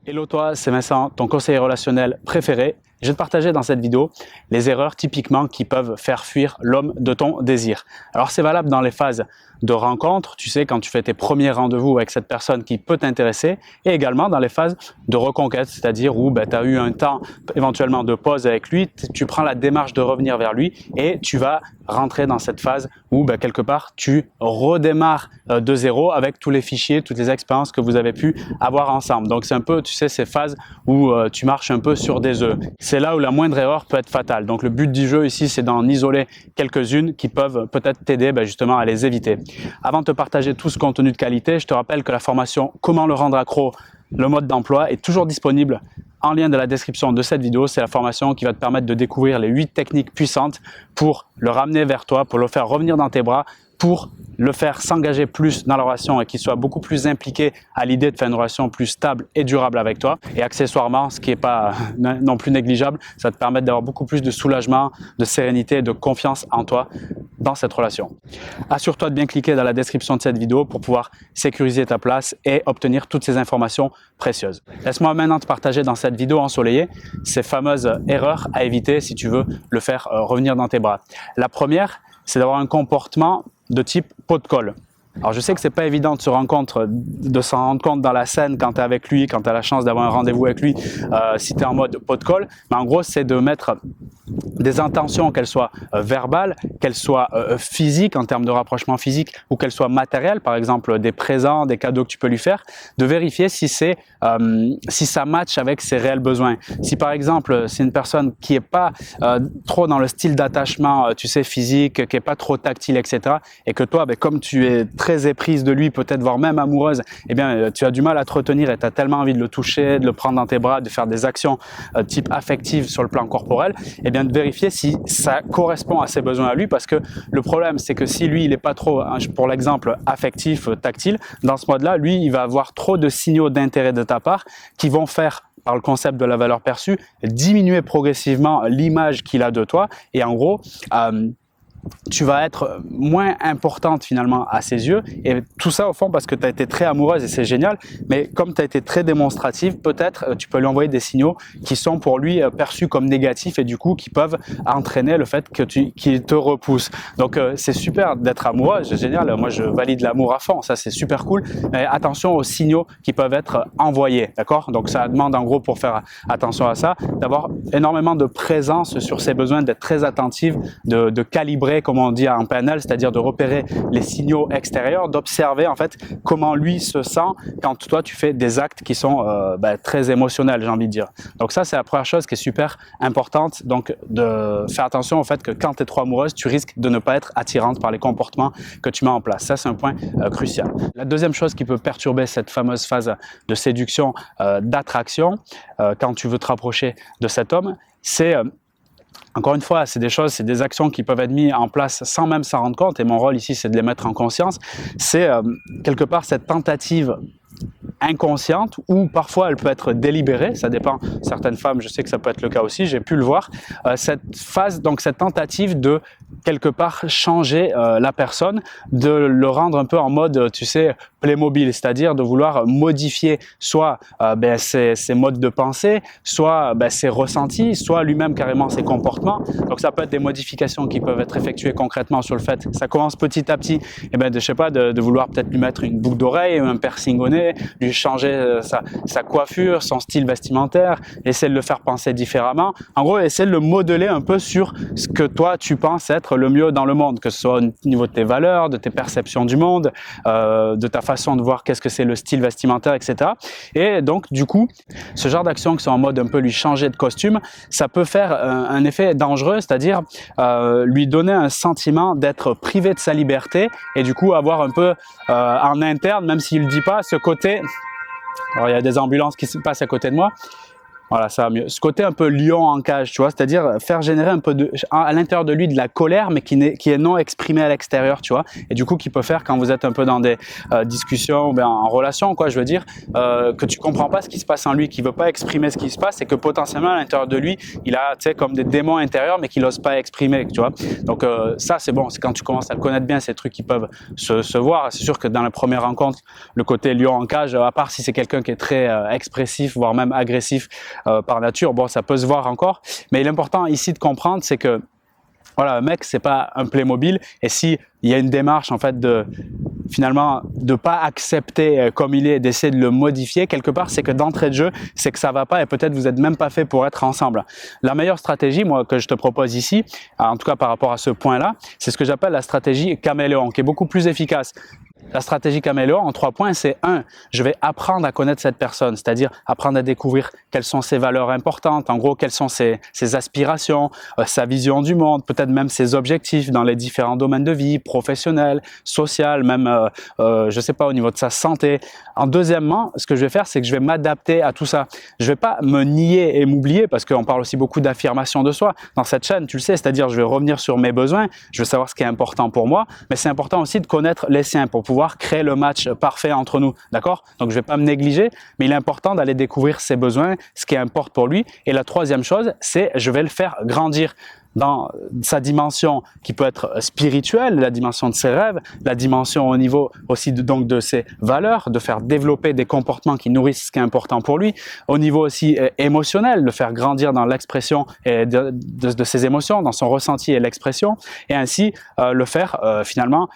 Hello toi, c'est Vincent, ton conseiller relationnel préféré. Je vais te partager dans cette vidéo les erreurs typiquement qui peuvent faire fuir l'homme de ton désir. Alors c'est valable dans les phases de rencontre, tu sais, quand tu fais tes premiers rendez-vous avec cette personne qui peut t'intéresser, et également dans les phases de reconquête, c'est-à-dire où tu as eu un temps éventuellement de pause avec lui, tu prends la démarche de revenir vers lui et tu vas rentrer dans cette phase où quelque part tu redémarres de zéro avec tous les fichiers, toutes les expériences que vous avez pu avoir ensemble. Donc c'est un peu, tu sais, ces phases où tu marches un peu sur des œufs. C'est là où la moindre erreur peut être fatale. Donc le but du jeu ici, c'est d'en isoler quelques-unes qui peuvent peut-être t'aider justement à les éviter. Avant de te partager tout ce contenu de qualité, je te rappelle que la formation Comment le rendre accro, le mode d'emploi est toujours disponible en lien de la description de cette vidéo. C'est la formation qui va te permettre de découvrir les 8 techniques puissantes pour le ramener vers toi, pour le faire revenir dans tes bras, pour le faire s'engager plus dans la relation et qu'il soit beaucoup plus impliqué à l'idée de faire une relation plus stable et durable avec toi. Et accessoirement, ce qui n'est pas non plus négligeable, ça va te permettre d'avoir beaucoup plus de soulagement, de sérénité et de confiance en toi dans cette relation. Assure-toi de bien cliquer dans la description de cette vidéo pour pouvoir sécuriser ta place et obtenir toutes ces informations précieuses. Laisse-moi maintenant te partager dans cette vidéo ensoleillée ces fameuses erreurs à éviter si tu veux le faire revenir dans tes bras. La première, c'est d'avoir un comportement de type pot de colle. Alors je sais que c'est pas évident de de s'en rendre compte dans la scène quand tu es avec lui, quand tu as la chance d'avoir un rendez-vous avec lui, si tu es en mode pot de colle, mais en gros c'est de mettre des intentions, qu'elles soient verbales, qu'elles soient physiques en termes de rapprochement physique ou qu'elles soient matérielles, par exemple des présents, des cadeaux que tu peux lui faire, de vérifier si ça match avec ses réels besoins. Si par exemple c'est une personne qui est pas trop dans le style d'attachement, tu sais, physique, qui est pas trop tactile, etc. et que toi, comme tu es très éprise de lui, peut-être voire même amoureuse, eh bien tu as du mal à te retenir et tu as tellement envie de le toucher, de le prendre dans tes bras, de faire des actions type affectives sur le plan corporel, eh bien de vérifier si ça correspond à ses besoins à lui, parce que le problème c'est que si lui il n'est pas trop, pour l'exemple, affectif, tactile, dans ce mode-là, lui il va avoir trop de signaux d'intérêt de ta part qui vont faire, par le concept de la valeur perçue, diminuer progressivement l'image qu'il a de toi et en gros tu vas être moins importante finalement à ses yeux, et tout ça au fond parce que tu as été très amoureuse et c'est génial, mais comme tu as été très démonstrative, peut-être tu peux lui envoyer des signaux qui sont pour lui perçus comme négatifs et du coup qui peuvent entraîner le fait qu'il te repousse. Donc c'est super d'être amoureuse, c'est génial, moi je valide l'amour à fond, ça c'est super cool, mais attention aux signaux qui peuvent être envoyés, d'accord? Donc ça demande en gros, pour faire attention à ça, d'avoir énormément de présence sur ses besoins, d'être très attentive, de calibrer, comme on dit en PNL, c'est-à-dire de repérer les signaux extérieurs, d'observer en fait comment lui se sent quand toi tu fais des actes qui sont très émotionnels, j'ai envie de dire. Donc ça c'est la première chose qui est super importante, donc de faire attention au fait que quand tu es trop amoureuse, tu risques de ne pas être attirante par les comportements que tu mets en place. Ça c'est un point crucial. La deuxième chose qui peut perturber cette fameuse phase de séduction, d'attraction, quand tu veux te rapprocher de cet homme, c'est encore une fois, c'est des actions qui peuvent être mises en place sans même s'en rendre compte, et mon rôle ici c'est de les mettre en conscience. C'est quelque part cette tentative inconsciente, ou parfois elle peut être délibérée, ça dépend. Certaines femmes, je sais que ça peut être le cas aussi, j'ai pu le voir, cette phase, donc cette tentative de quelque part changer la personne, de le rendre un peu en mode, tu sais, Playmobil, c'est-à-dire de vouloir modifier soit ses modes de pensée, soit ses ressentis, soit lui-même carrément ses comportements. Donc ça peut être des modifications qui peuvent être effectuées concrètement sur le fait, ça commence petit à petit, je sais pas, de vouloir peut-être lui mettre une boucle d'oreille, un piercing au nez, lui changer sa coiffure, son style vestimentaire, essayer de le faire penser différemment. En gros, essayer de le modeler un peu sur ce que toi tu penses être le mieux dans le monde, que ce soit au niveau de tes valeurs, de tes perceptions du monde, de ta façon de voir qu'est-ce que c'est le style vestimentaire, etc. Et donc du coup, ce genre d'actions qui sont en mode un peu lui changer de costume, ça peut faire un effet dangereux, c'est-à-dire lui donner un sentiment d'être privé de sa liberté et du coup avoir un peu en interne, même s'il ne le dit pas, ce côté. Alors il y a des ambulances qui se passent à côté de moi. Voilà, ça va mieux. Ce côté un peu lion en cage, tu vois, c'est-à-dire faire générer un peu à l'intérieur de lui de la colère, mais qui est non exprimée à l'extérieur, tu vois, et du coup qui peut faire quand vous êtes un peu dans des discussions ou bien en relation, quoi, je veux dire, que tu comprends pas ce qui se passe en lui, qui veut pas exprimer ce qui se passe, et que potentiellement à l'intérieur de lui, il a, tu sais, comme des démons intérieurs, mais qu'il n'ose pas exprimer, tu vois. Donc ça, c'est bon, c'est quand tu commences à le connaître bien, ces trucs qui peuvent se voir. C'est sûr que dans les premières rencontres, le côté lion en cage, à part si c'est quelqu'un qui est très expressif, voire même agressif, par nature, bon, ça peut se voir encore, mais l'important ici de comprendre, c'est que voilà, un mec, c'est pas un Playmobil, et si il y a une démarche en fait de finalement de pas accepter comme il est, d'essayer de le modifier quelque part, c'est que d'entrée de jeu, c'est que ça va pas et peut-être vous êtes même pas fait pour être ensemble. La meilleure stratégie, moi, que je te propose ici, en tout cas par rapport à ce point-là, c'est ce que j'appelle la stratégie caméléon, qui est beaucoup plus efficace. La stratégie caméléon en 3 points, c'est 1, je vais apprendre à connaître cette personne, c'est-à-dire apprendre à découvrir quelles sont ses valeurs importantes, en gros, quelles sont ses aspirations, sa vision du monde, peut-être même ses objectifs dans les différents domaines de vie, professionnel, social, même, je sais pas, au niveau de sa santé. En deuxièmement, ce que je vais faire, c'est que je vais m'adapter à tout ça. Je vais pas me nier et m'oublier, parce qu'on parle aussi beaucoup d'affirmation de soi dans cette chaîne, tu le sais, c'est-à-dire je vais revenir sur mes besoins, je vais savoir ce qui est important pour moi, mais c'est important aussi de connaître les siens pour pouvoir créer le match parfait entre nous, d'accord? Donc je vais pas me négliger, mais il est important d'aller découvrir ses besoins, ce qui importe pour lui. Et la troisième chose, c'est je vais le faire grandir dans sa dimension qui peut être spirituelle, la dimension de ses rêves, la dimension au niveau aussi donc de ses valeurs, de faire développer des comportements qui nourrissent ce qui est important pour lui, au niveau aussi émotionnel, de faire grandir dans l'expression de ses émotions, dans son ressenti et l'expression, et ainsi le faire finalement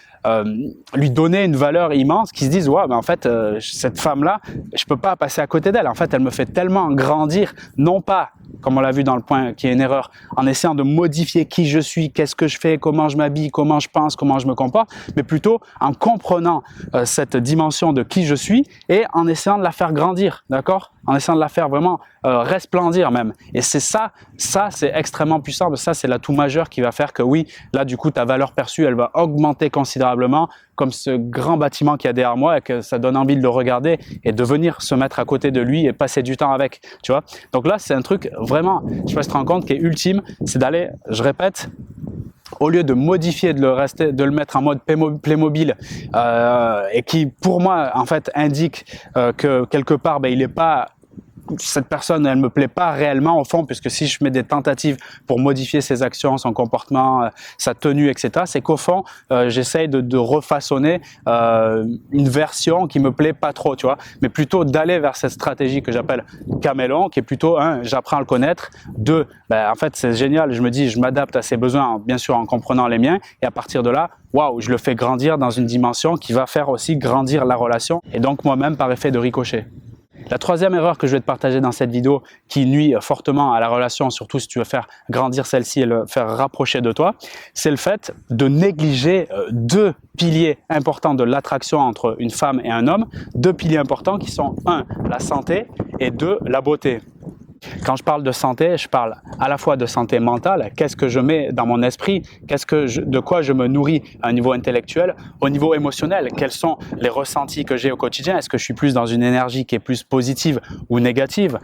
lui donner une valeur immense, qui se disent ouais, mais en fait cette femme-là, je peux pas passer à côté d'elle, en fait elle me fait tellement grandir, non pas comme on l'a vu dans le point qui est une erreur, en essayant de modifier qui je suis, qu'est-ce que je fais, comment je m'habille, comment je pense, comment je me comporte, mais plutôt en comprenant cette dimension de qui je suis et en essayant de la faire grandir, d'accord? En essayant de la faire vraiment resplendir même. Et c'est ça c'est extrêmement puissant, ça c'est l'atout majeur qui va faire que oui, là du coup ta valeur perçue elle va augmenter considérablement, comme ce grand bâtiment qu'il y a derrière moi et que ça donne envie de le regarder et de venir se mettre à côté de lui et passer du temps avec, tu vois. Donc là c'est un truc vraiment, je sais pas si tu te rends compte, qui est ultime, c'est d'aller, je répète, au lieu de modifier, de le mettre en mode Playmobil et qui pour moi en fait indique que quelque part il n'est pas, cette personne elle me plaît pas réellement au fond, puisque si je mets des tentatives pour modifier ses actions, son comportement, sa tenue, etc., c'est qu'au fond j'essaye de refaçonner une version qui me plaît pas trop, tu vois, mais plutôt d'aller vers cette stratégie que j'appelle caméléon, qui est plutôt j'apprends à le connaître, 2, en fait c'est génial, je me dis je m'adapte à ses besoins, bien sûr en comprenant les miens, et à partir de là, waouh, je le fais grandir dans une dimension qui va faire aussi grandir la relation et donc moi-même par effet de ricochet. La troisième erreur que je vais te partager dans cette vidéo, qui nuit fortement à la relation, surtout si tu veux faire grandir celle-ci et le faire rapprocher de toi, c'est le fait de négliger 2 piliers importants de l'attraction entre une femme et un homme, 2 piliers importants qui sont 1, la santé, et 2, la beauté. Quand je parle de santé, je parle à la fois de santé mentale, qu'est-ce que je mets dans mon esprit, de quoi je me nourris à un niveau intellectuel, au niveau émotionnel, quels sont les ressentis que j'ai au quotidien, est-ce que je suis plus dans une énergie qui est plus positive ou négative,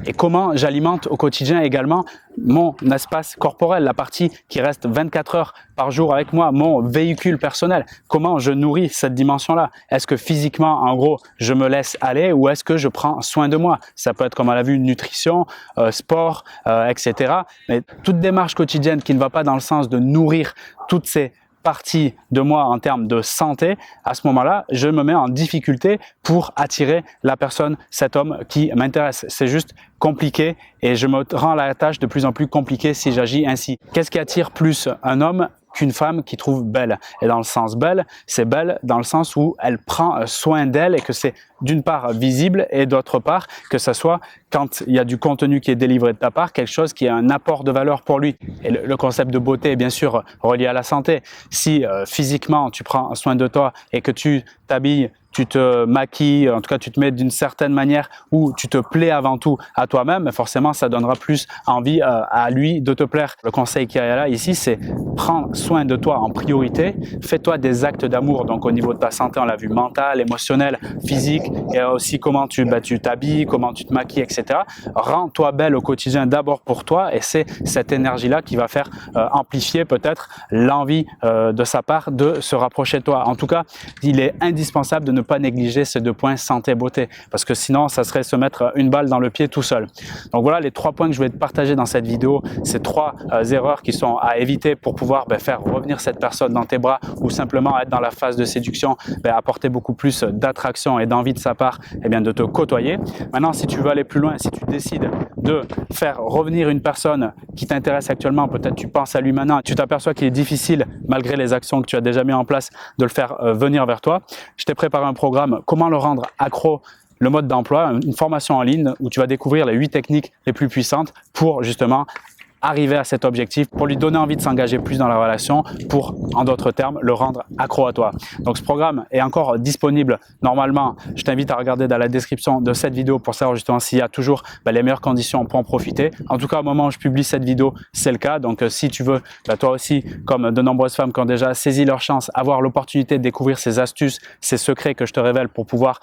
et comment j'alimente au quotidien également mon espace corporel, la partie qui reste 24 heures par jour avec moi, mon véhicule personnel, comment je nourris cette dimension-là. Est-ce que physiquement, en gros, je me laisse aller ou est-ce que je prends soin de moi? Ça peut être, comme on l'a vu, nutrition, sport, etc. Mais toute démarche quotidienne qui ne va pas dans le sens de nourrir toutes ces partie de moi en termes de santé, à ce moment-là, je me mets en difficulté pour attirer la personne, cet homme qui m'intéresse. C'est juste compliqué et je me rends la tâche de plus en plus compliquée si j'agis ainsi. Qu'est-ce qui attire plus un homme qu'une femme qui trouve belle? Et dans le sens belle, c'est belle dans le sens où elle prend soin d'elle et que c'est d'une part visible et d'autre part que ça soit, quand il y a du contenu qui est délivré de ta part, quelque chose qui a un apport de valeur pour lui. Et le concept de beauté est bien sûr relié à la santé. Si physiquement tu prends soin de toi et que tu t'habilles tu te maquilles, en tout cas tu te mets d'une certaine manière où tu te plais avant tout à toi-même, forcément ça donnera plus envie à lui de te plaire. Le conseil qu'il y a là ici, c'est prends soin de toi en priorité, fais-toi des actes d'amour, donc au niveau de ta santé, on l'a vu, mentale, émotionnelle, physique, et aussi comment tu t'habilles, comment tu te maquilles, etc. Rends-toi belle au quotidien d'abord pour toi, et c'est cette énergie-là qui va faire amplifier peut-être l'envie de sa part de se rapprocher de toi. En tout cas, il est indispensable de ne pas négliger ces 2 points santé-beauté, parce que sinon, ça serait se mettre une balle dans le pied tout seul. Donc voilà les 3 points que je vais te partager dans cette vidéo, ces 3 erreurs qui sont à éviter pour pouvoir faire revenir cette personne dans tes bras ou simplement être dans la phase de séduction, apporter beaucoup plus d'attraction et d'envie de sa part de te côtoyer. Maintenant, si tu veux aller plus loin, si tu décides de faire revenir une personne qui t'intéresse actuellement, peut-être tu penses à lui maintenant, tu t'aperçois qu'il est difficile, malgré les actions que tu as déjà mis en place, de le faire venir vers toi, je t'ai préparé un programme, comment le rendre accro, le mode d'emploi, une formation en ligne où tu vas découvrir les 8 techniques les plus puissantes pour justement arriver à cet objectif, pour lui donner envie de s'engager plus dans la relation, pour, en d'autres termes, le rendre accro à toi. Donc ce programme est encore disponible normalement. Je t'invite à regarder dans la description de cette vidéo pour savoir justement s'il y a toujours les meilleures conditions pour en profiter. En tout cas, au moment où je publie cette vidéo, c'est le cas. Donc si tu veux, toi aussi, comme de nombreuses femmes qui ont déjà saisi leur chance, avoir l'opportunité de découvrir ces astuces, ces secrets que je te révèle pour pouvoir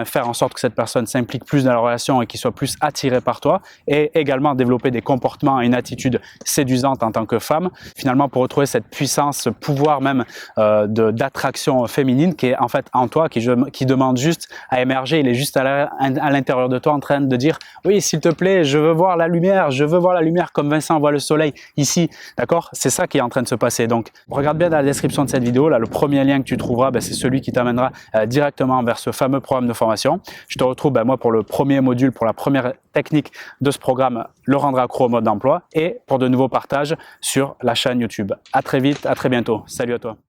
faire en sorte que cette personne s'implique plus dans la relation et qu'il soit plus attiré par toi, et également développer des comportements et une attitude séduisante en tant que femme, finalement pour retrouver cette puissance, ce pouvoir même d'attraction féminine qui est en fait en toi, qui demande juste à émerger. Il est juste à l'intérieur de toi en train de dire oui, s'il te plaît, je veux voir la lumière comme Vincent voit le soleil ici, d'accord? C'est ça qui est en train de se passer. Donc regarde bien dans la description de cette vidéo, là le premier lien que tu trouveras, c'est celui qui t'amènera directement vers ce fameux programme de formation. Je te retrouve moi pour le premier module, pour la première technique de ce programme, le rendre accro au mode d'emploi, et pour de nouveaux partages sur la chaîne YouTube. À très vite, à très bientôt. Salut à toi.